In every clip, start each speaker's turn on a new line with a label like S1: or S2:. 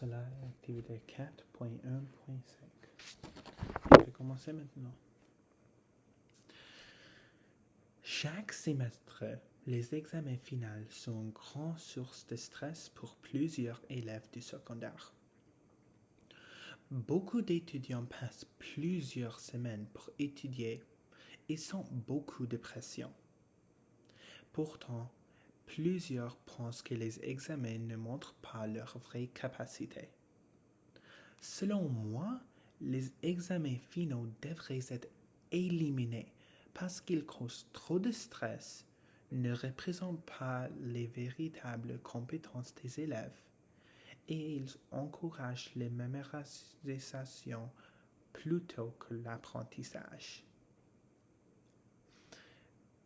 S1: cela est activité 4.1.5. Je vais commencer maintenant. Chaque semestre, les examens finaux sont une grande source de stress pour plusieurs élèves du secondaire. Beaucoup d'étudiants passent plusieurs semaines pour étudier et sentent beaucoup de pression. Pourtant, plusieurs pensent que les examens ne montrent pas leur vraie capacité. Selon moi, les examens finaux devraient être éliminés parce qu'ils causent trop de stress, ne représentent pas les véritables compétences des élèves et ils encouragent les mémorisations plutôt que l'apprentissage.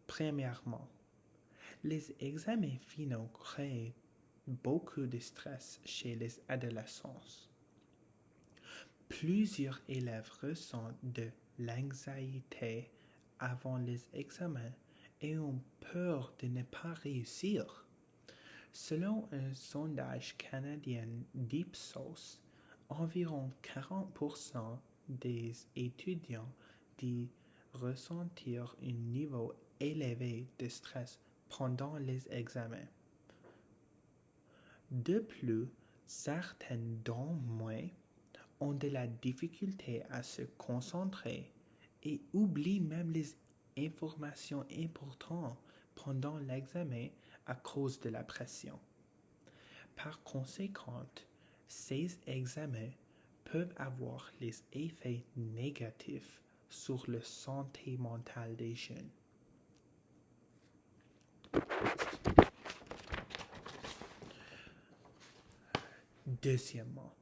S1: Premièrement, les examens finaux créent beaucoup de stress chez les adolescents. Plusieurs élèves ressentent de l'anxiété avant les examens et ont peur de ne pas réussir. Selon un sondage canadien d'Ipsos, environ 40% des étudiants disent ressentir un niveau élevé de stress pendant les examens. De plus, certains d'entre moins ont de la difficulté à se concentrer et oublient même les informations importantes pendant l'examen à cause de la pression. Par conséquent, ces examens peuvent avoir des effets négatifs sur la santé mentale des jeunes. Deuxièmement,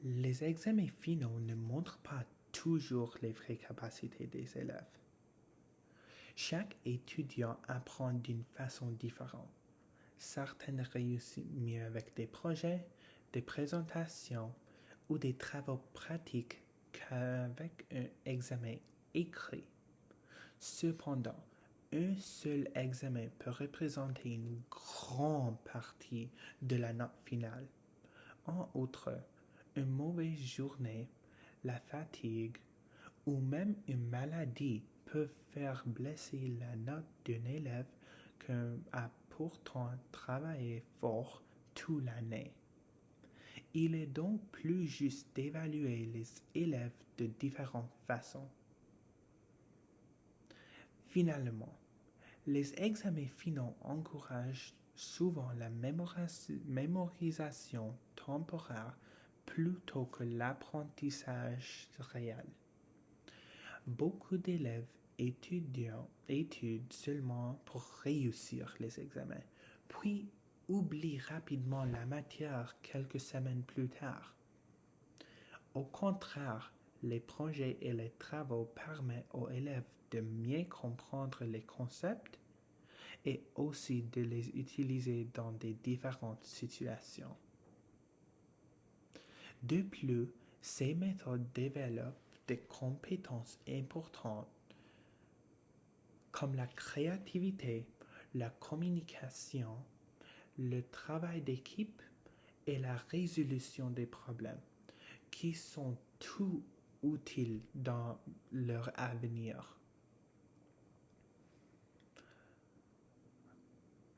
S1: les examens finaux ne montrent pas toujours les vraies capacités des élèves. Chaque étudiant apprend d'une façon différente. Certains réussissent mieux avec des projets, des présentations ou des travaux pratiques qu'avec un examen écrit. Cependant, un seul examen peut représenter une grande partie de la note finale. En outre, une mauvaise journée, la fatigue ou même une maladie peuvent faire blesser la note d'un élève qui a pourtant travaillé fort toute l'année. Il est donc plus juste d'évaluer les élèves de différentes façons. Finalement, les examens finaux encouragent souvent la mémorisation temporaire plutôt que l'apprentissage réel. Beaucoup d'élèves étudient seulement pour réussir les examens, puis oublient rapidement la matière quelques semaines plus tard. Au contraire, les projets et les travaux permettent aux élèves de mieux comprendre les concepts et aussi de les utiliser dans des différentes situations. De plus, ces méthodes développent des compétences importantes comme la créativité, la communication, le travail d'équipe et la résolution des problèmes, qui sont tout utiles dans leur avenir.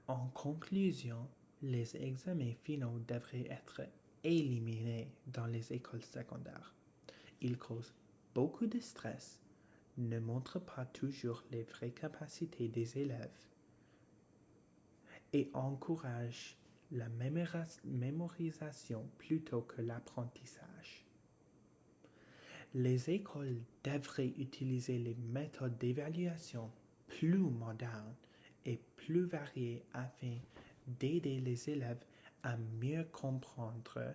S1: En conclusion, les examens finaux devraient être éliminés dans les écoles secondaires. Ils causent beaucoup de stress, ne montrent pas toujours les vraies capacités des élèves et encouragent la mémorisation plutôt que l'apprentissage. Les écoles devraient utiliser les méthodes d'évaluation plus modernes et plus variées afin d'aider les élèves à mieux comprendre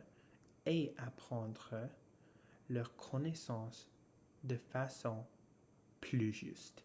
S1: et apprendre leurs connaissances de façon plus juste.